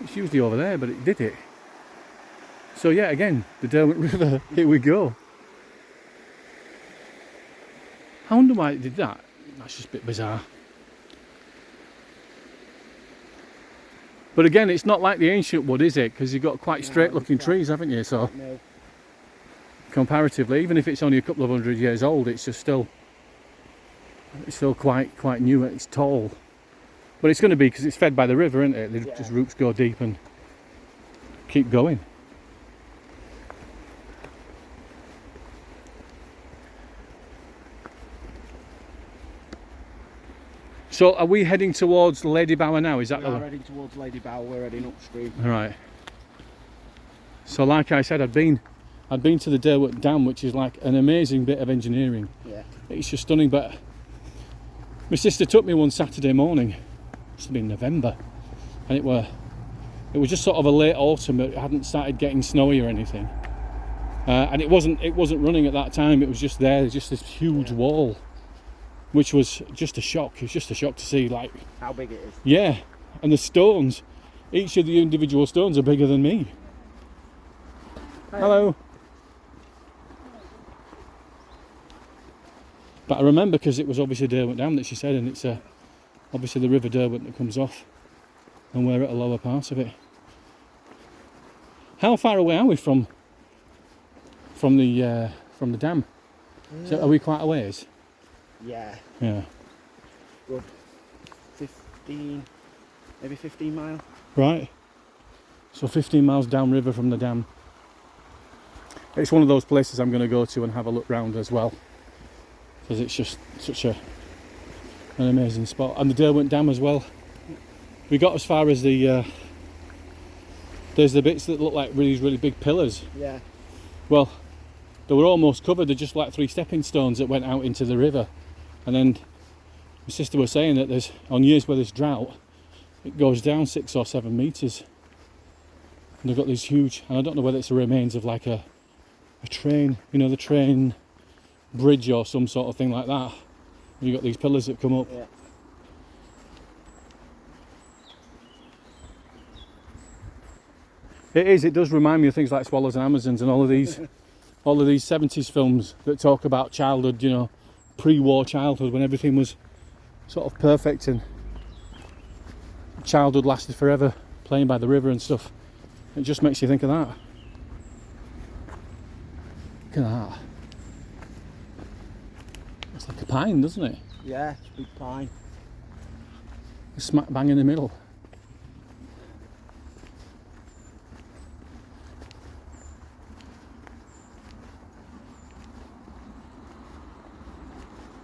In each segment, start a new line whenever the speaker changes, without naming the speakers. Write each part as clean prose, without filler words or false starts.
It's usually over there, but it did it. So yeah, again, the Derwent River, here we go. I wonder why it did that. That's just a bit bizarre. But again, it's not like the ancient wood, is it? Because you've got quite straight looking trees, haven't you? So
No.
comparatively, even if it's only a couple of 100 years old, it's just still quite new and it's tall. But it's going to be because it's fed by the river, isn't it? The just roots go deep and keep going. So are we heading towards Lady Bower now? Is that
we are heading towards Lady Bower, we're heading upstream.
Right. So like I said, I'd been to the Derwent Dam, which is like an amazing bit of engineering.
Yeah.
It's just stunning, but my sister took me one Saturday morning, must have been November, and it was just sort of a late autumn. It hadn't started getting snowy or anything. And it wasn't running at that time, it was just there, just this huge wall. Which was just a shock. It was just a shock to see, like,
how big it is.
Yeah, and the stones, each of the individual stones are bigger than me. Hi. Hello. But I remember because it was obviously Derwent Dam that she said, and it's obviously the River Derwent that comes off, and we're at a lower part of it. How far away are we from the dam? So are we quite a ways?
Yeah.
Yeah.
Good 15, maybe 15 miles.
Right. So 15 miles downriver from the dam. It's one of those places I'm going to go to and have a look round as well, because it's just such an amazing spot. And the Derwent Dam as well. We got as far as there's the bits that look like really big pillars.
Yeah.
Well, they were almost covered. They're just like 3 stepping stones that went out into the river. And then my sister was saying that there's, on years where there's drought, it goes down 6 or 7 metres. And they've got these huge, and I don't know whether it's the remains of like a train, you know, the train bridge or some sort of thing like that. And you've got these pillars that come up.
Yeah.
It does remind me of things like Swallows and Amazons and all of these 70s films that talk about childhood, you know, pre-war childhood, when everything was sort of perfect and childhood lasted forever, playing by the river and stuff. It just makes you think of that. Look at that. It's like a pine, doesn't it?
Yeah, it's a big pine.
Smack bang in the middle.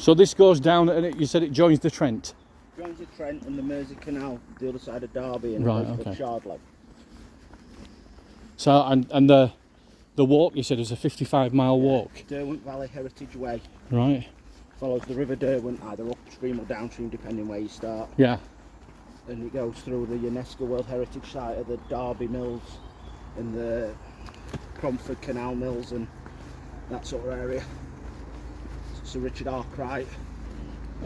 So this goes down, and you said it joins the Trent.
Joins the Trent and the Mersey Canal, the other side of Derby, and
right,
okay. Shardlow.
So and the walk, you said, is a 55-mile walk.
Derwent Valley Heritage Way.
Right.
Follows the River Derwent either upstream or downstream, depending where you start.
Yeah.
And it goes through the UNESCO World Heritage Site of the Derby Mills and the Cromford Canal Mills and that sort of area. Sir Richard Arkwright.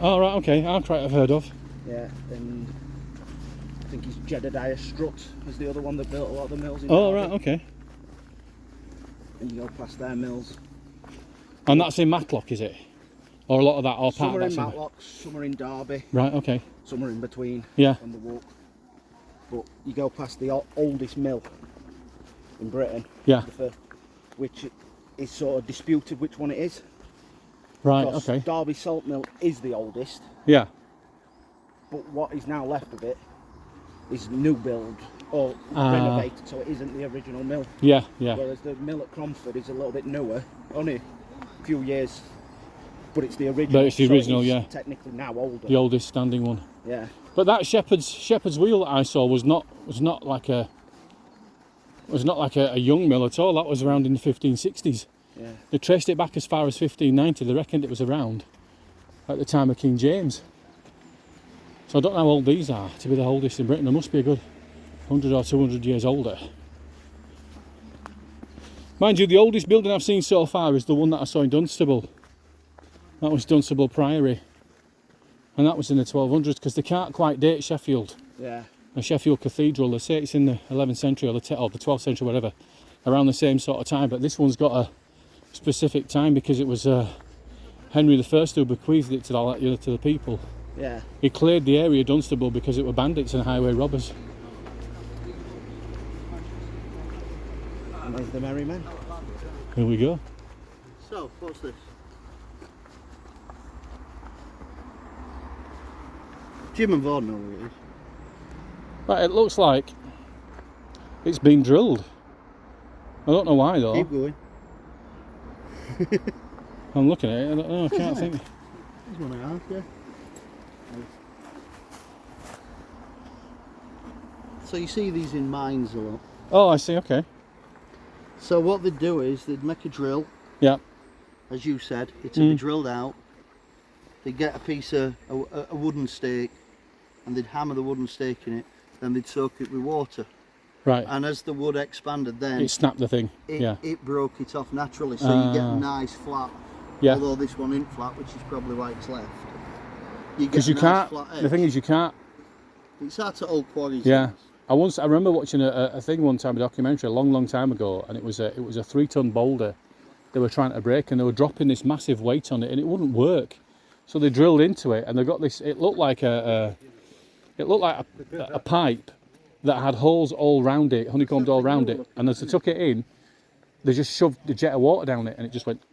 Oh right, okay, Arkwright I've heard of.
Yeah, and I think he's Jedediah Strutt was the other one that built a lot of the mills in
Oh
Derby.
right, okay.
And you go past their mills.
And that's in Matlock, is it? Or a lot of that, or part
Some
of
are
that's
in Matlock, some are in Derby.
Right, okay.
Some are in between.
Yeah.
On the walk. But you go past the oldest mill in Britain.
Yeah.
Which is sort of disputed which one it is.
Right,
Because
okay.
Derby Salt Mill is the oldest.
Yeah.
But what is now left of it is new build or renovated, so it isn't the original mill.
Yeah, yeah.
Whereas the mill at Cromford is a little bit newer, only a few years, but it's the original.
But it's the original,
so
yeah.
Technically now older.
The oldest standing one.
Yeah.
But that shepherd's wheel that I saw was not like a young mill at all. That was around in the 1560s.
Yeah.
They traced it back as far as 1590. They reckoned it was around at the time of King James. So I don't know how old these are to be the oldest in Britain. They must be a good 100 or 200 years older. Mind you, the oldest building I've seen so far is the one that I saw in Dunstable. That was Dunstable Priory. And that was in the 1200s, because they can't quite date Sheffield.
Yeah.
a Sheffield cathedral. They say it's in the 11th century or the 12th century, whatever, around the same sort of time. But this one's got a specific time because it was Henry I who bequeathed it to the people.
Yeah.
He cleared the area of Dunstable because it were bandits and highway robbers.
And there's the merry men.
Here we go.
So, what's this? Jim and Vaughn know what it is.
Right, it looks like it's been drilled. I don't know why though.
Keep going.
I'm looking at it, I don't know, I can't think.
There's one I asked, yeah. So you see these in mines a lot.
Oh, I see, okay.
So what they'd do is they'd make a drill,
Yeah.
as you said, it'd be drilled out. They'd get a piece of a wooden stake and they'd hammer the wooden stake in it, then they'd soak it with water.
Right.
And as the wood expanded then,
It snapped the thing. Yeah.
it broke it off naturally, so you get a nice flat.
Yeah.
Although this one isn't flat, which is probably why it's left. You get
Because
a
you
nice
can't,
flat edge.
the thing is you can't,
It's hard to old quarries.
yeah. I remember watching a thing one time, a documentary, a long time ago, and it was a 3-ton boulder they were trying to break, and they were dropping this massive weight on it, and it wouldn't work. So they drilled into it, and they got this. It looked like a pipe that had holes all round it, honeycombed all round it, and as they took it in, they just shoved the jet of water down it, and it just went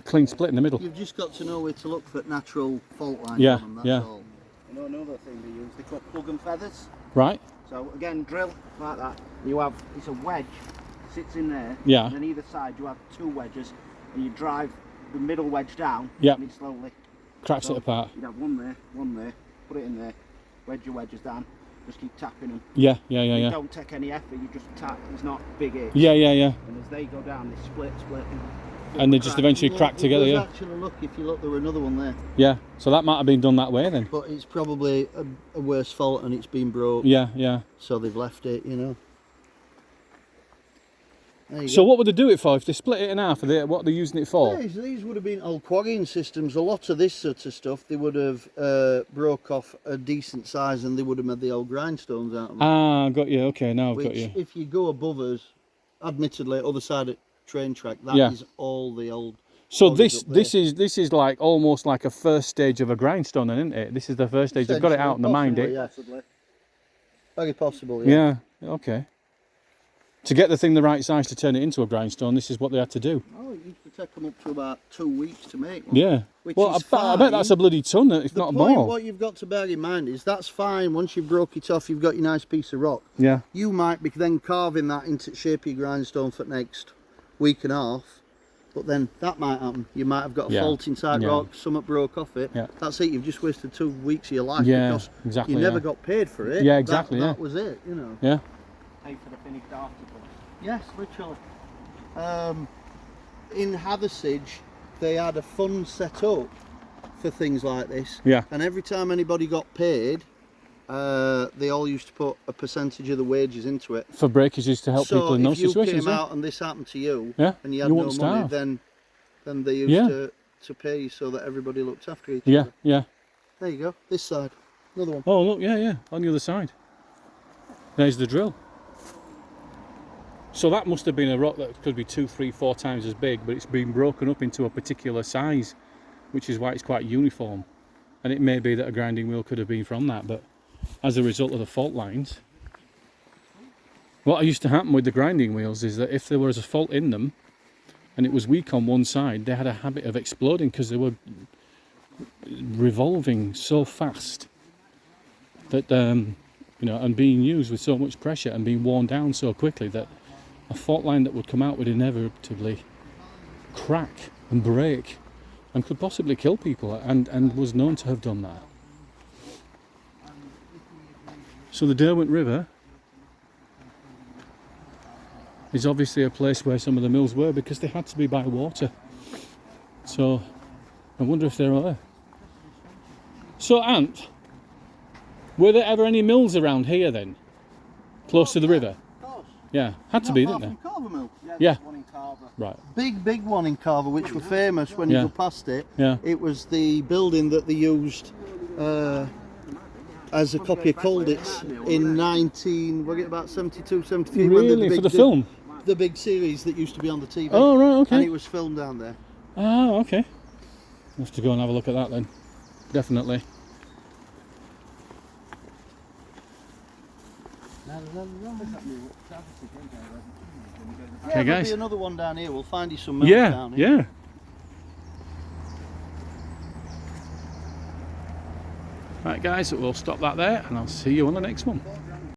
clean split in the middle.
You've just got to know where to look for natural fault lines.
Yeah,
on them, that's
yeah.
all. You know another thing they use? They call plug and feathers.
Right?
So again, drill like that. You have it's a wedge sits in there.
Yeah.
And on either side you have 2 wedges, and you drive the middle wedge down.
Yeah.
And it slowly
Cracks it apart.
You'd have one there, put it in there, wedge your wedges down, just keep tapping them.
Yeah.
You don't take any effort, you just tap. It's not big itch.
Yeah.
And as they go down, they split.
And they just eventually crack together, yeah.
Actually, if you look, there were another one there.
Yeah. So that might have been done that way then.
But it's probably a worse fault and it's been broke.
Yeah.
So they've left it, you know.
So what would they do it for? If they split it in half, what are they using it for?
Yeah, these would have been old quarrying systems. A lot of this sort of stuff, they would have broke off a decent size and they would have made the old grindstones out of them.
Ah, got you. Okay, now I've got you.
If you go above us, admittedly, other side of train track, that is all the old.
So this is like almost like a first stage of a grindstone, then, isn't it? This is the first stage. They've got it out and they mined it.
Yeah, very possible. Yeah.
Yeah. Okay. To get the thing the right size to turn it into a grindstone, this is what they had to do.
Oh, it used to take them up to about 2 weeks to make one.
Yeah. Well, I bet that's a bloody ton, if not more.
What you've got to bear in mind is that's fine. Once you've broke it off, you've got your nice piece of rock.
Yeah.
You might be then carving that into shape of your grindstone for the next week and a half. But then that might happen. You might have got a fault inside rock, something broke off it.
Yeah.
That's it. You've just wasted 2 weeks of your life because
exactly,
you never got paid for it.
Yeah, exactly.
That was it, you know.
Yeah.
Pay for the finished article. Yes, literally. In Hathersage, they had a fund set up for things like this.
Yeah.
And every time anybody got paid, they all used to put a percentage of the wages into it.
For breakages to help people in those situations.
So if you came out and this happened to you, and you had no money, then they used to pay you so that everybody looked after each other.
Yeah.
There you go. This side, another one.
Oh look, yeah, on the other side. There's the drill. So that must have been a rock that could be 2, 3, 4 times as big, but it's been broken up into a particular size, which is why it's quite uniform. And it may be that a grinding wheel could have been from that, but as a result of the fault lines, what used to happen with the grinding wheels is that if there was a fault in them and it was weak on one side, they had a habit of exploding because they were revolving so fast that and being used with so much pressure and being worn down so quickly that a fault line that would come out would inevitably crack and break and could possibly kill people, and was known to have done that. So the Derwent River is obviously a place where some of the mills were because they had to be by water. So I wonder if they're there. So Ant, were there ever any mills around here then? Close to the river?
Of course.
Yeah, had to be, didn't there?
Carver Mill.
Yeah.
One in Carver.
Right.
Big one in Carver, which were famous when you go past it.
Yeah.
It was the building that they used as a copy of Colditz in 19, we're getting about 72, 73. when
Really? For the film?
The big series that used to be on the TV.
Oh, right, okay.
And it was filmed down there.
Oh, okay. We'll have to go and have a look at that then. Definitely.
Yeah,
Okay, guys.
There'll be another one down here. We'll find you some milk down here.
Yeah. Right, guys, we'll stop that there, and I'll see you on the next one.